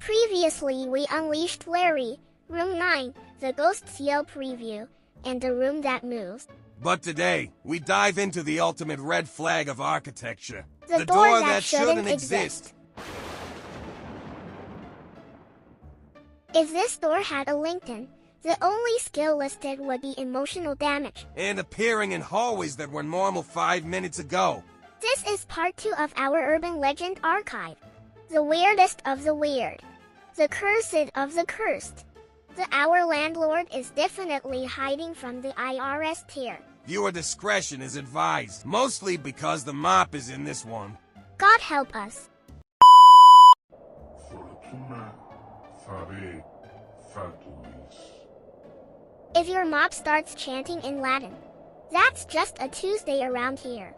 Previously we unleashed Larry, Room 9, the Ghosts Yell preview, and the room that moves. But today, we dive into the ultimate red flag of architecture. The door that shouldn't exist. If this door had a LinkedIn, the only skill listed would be emotional damage. And appearing in hallways that were normal 5 minutes ago. This is part 2 of our urban legend archive. The weirdest of the weird. The cursed of the cursed. Our landlord is definitely hiding from the IRS tier. Viewer discretion is advised, mostly because the mop is in this one. God help us. If your mop starts chanting in Latin, that's just a Tuesday around here.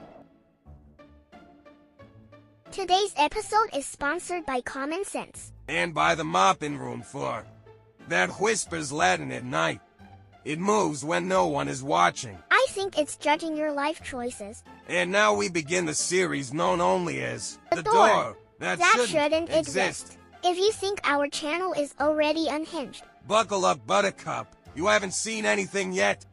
Today's episode is sponsored by Common Sense. And by the mop in room 4. That whispers Latin at night. It moves when no one is watching. I think it's judging your life choices. And now we begin the series known only as The Door that shouldn't exist. If you think our channel is already unhinged, buckle up, Buttercup. You haven't seen anything yet?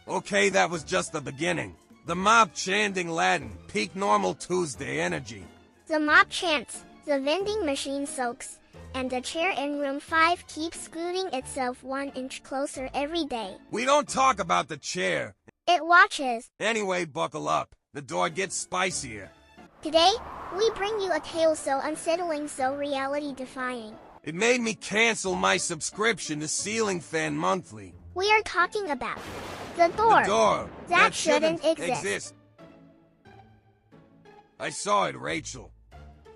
Okay, that was just the beginning. The mop chanting Latin, peak normal Tuesday energy. The mop chants, the vending machine soaks, and the chair in room 5 keeps scooting itself 1 inch closer every day. We don't talk about the chair. It watches. Anyway, buckle up. The door gets spicier. Today, we bring you a tale so unsettling, so reality-defying. It made me cancel my subscription to Ceiling Fan Monthly. We are talking about the door that shouldn't exist. I saw it, Rachel.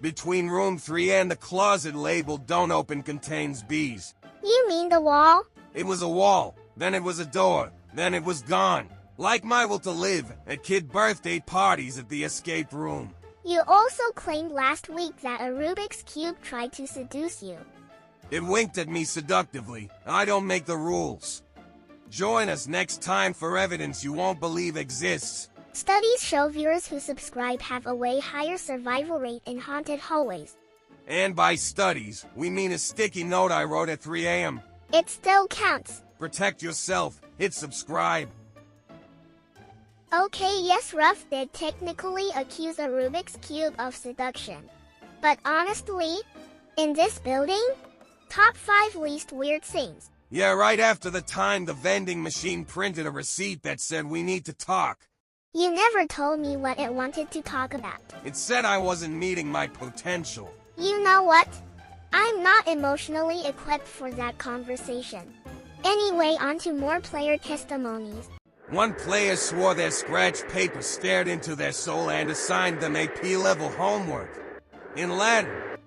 Between room 3 and the closet labeled "Don't Open" contains bees. You mean the wall? It was a wall, then it was a door, then it was gone. Like my will to live at kid birthday parties at the escape room. You also claimed last week that a Rubik's Cube tried to seduce you. It winked at me seductively. I don't make the rules. Join us next time for evidence you won't believe exists. Studies show viewers who subscribe have a way higher survival rate in haunted hallways. And by studies, we mean a sticky note I wrote at 3 a.m. It still counts. Protect yourself. Hit subscribe. Okay, yes, Ruff did technically accuse a Rubik's Cube of seduction. But honestly, in this building, top 5 least weird things. Yeah, right after the time the vending machine printed a receipt that said we need to talk. You never told me what it wanted to talk about. It said I wasn't meeting my potential. You know what? I'm not emotionally equipped for that conversation. Anyway, on to more player testimonies. One player swore their scratch paper stared into their soul and assigned them AP level homework in Latin.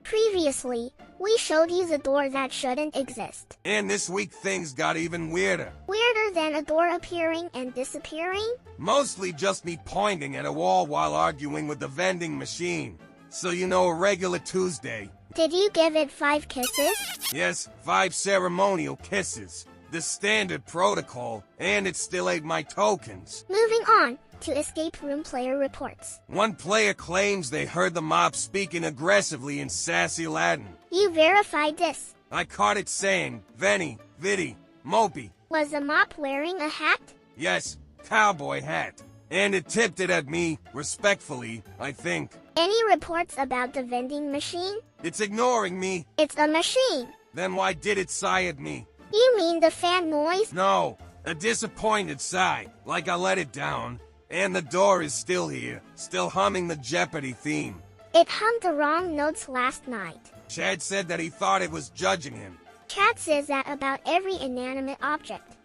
Previously, we showed you the door that shouldn't exist. And this week things got even weirder. Weirder than a door appearing and disappearing? Mostly just me pointing at a wall while arguing with the vending machine. So you know, a regular Tuesday. Did you give it 5 kisses? Yes, 5 ceremonial kisses. The standard protocol, and it still ate my tokens. Moving on to escape room player reports. One player claims they heard the mop speaking aggressively in sassy Latin. You verified this. I caught it saying, "Veni, vidi, mopi." Was the mop wearing a hat? Yes, cowboy hat. And it tipped it at me, respectfully, I think. Any reports about the vending machine? It's ignoring me. It's a machine. Then why did it sigh at me? You mean the fan noise? No, a disappointed sigh, like I let it down. And the door is still here, still humming the Jeopardy theme. It hummed the wrong notes last night. Chad said that he thought it was judging him. Chad says that about every inanimate object.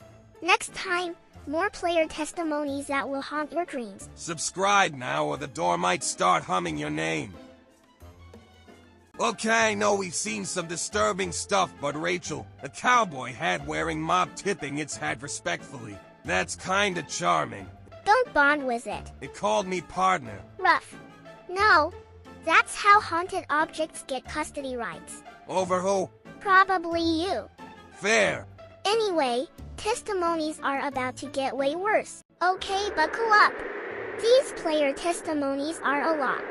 Next time, more player testimonies that will haunt your dreams. Subscribe now or the door might start humming your name. Okay, I know we've seen some disturbing stuff, but Rachel, a cowboy hat wearing mop tipping its hat respectfully. That's kinda charming. Don't bond with it. It called me partner. Ruff. No. That's how haunted objects get custody rights. Over who? Probably you. Fair. Anyway, testimonies are about to get way worse. Okay, buckle up. These player testimonies are a lot.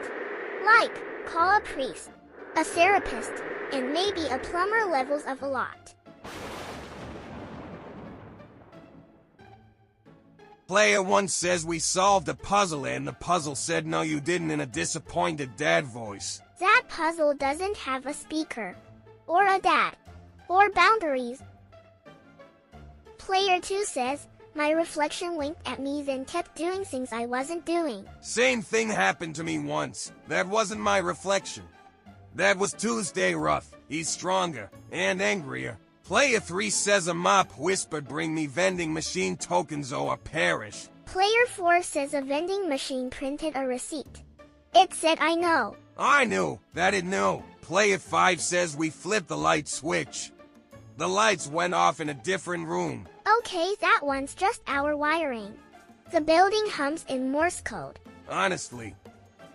Like, call a priest, a therapist, and maybe a plumber levels of a lot. Player 1 says we solved a puzzle and the puzzle said no you didn't in a disappointed dad voice. That puzzle doesn't have a speaker, or a dad, or boundaries. Player 2 says, my reflection winked at me then kept doing things I wasn't doing. Same thing happened to me once. That wasn't my reflection. That was Tuesday Ruff. He's stronger and angrier. Player 3 says a mop whispered bring me vending machine tokens or I perish. Player 4 says a vending machine printed a receipt. It said I know. I knew that it knew. Player 5 says we flipped the light switch. The lights went off in a different room. Okay, that one's just our wiring. The building hums in Morse code. Honestly,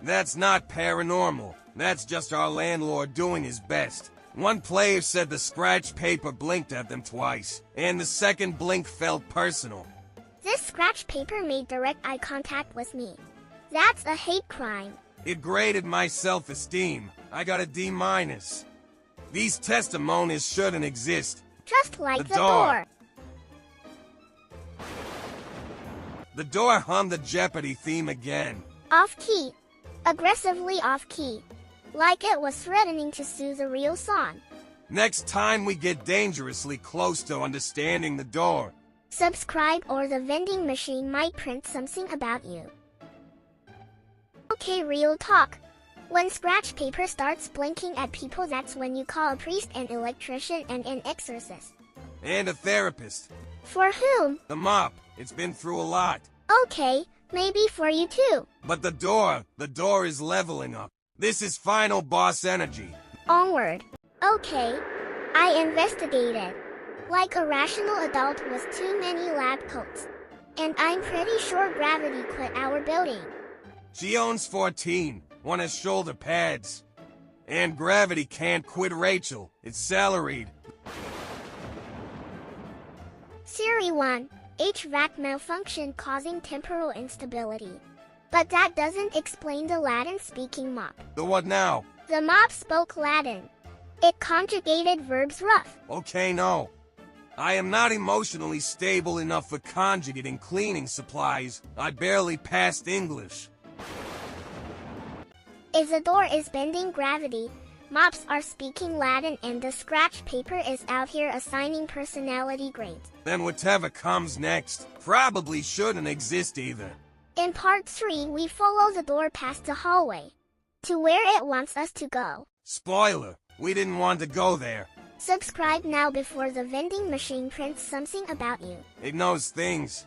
that's not paranormal. That's just our landlord doing his best. One player said the scratch paper blinked at them twice, and the second blink felt personal. This scratch paper made direct eye contact with me. That's a hate crime. It graded my self-esteem. I got a D-. These testimonies shouldn't exist. Just like the door. door. The door hummed the Jeopardy theme again. Off-key. Aggressively off-key. Like it was threatening to sue the real song. Next time we get dangerously close to understanding the door. Subscribe or the vending machine might print something about you. Okay, real talk. When scratch paper starts blinking at people, that's when you call a priest, an electrician, and an exorcist. And a therapist. For whom? The mop. It's been through a lot. Okay, maybe for you too. But the door is leveling up. This is final boss energy. Onward. Okay. I investigated. Like a rational adult with too many lab coats. And I'm pretty sure gravity quit our building. She owns 14. One has shoulder pads. And gravity can't quit Rachel. It's salaried. Theory 1. HVAC malfunction causing temporal instability. But that doesn't explain the Latin-speaking mop. The what now? The mop spoke Latin. It conjugated verbs rough. Okay, no. I am not emotionally stable enough for conjugating cleaning supplies. I barely passed English. If the door is bending gravity, mops are speaking Latin, and the scratch paper is out here assigning personality grades. Then whatever comes next probably shouldn't exist either. In part 3, we follow the door past the hallway to where it wants us to go. Spoiler, we didn't want to go there. Subscribe now before the vending machine prints something about you. It knows things.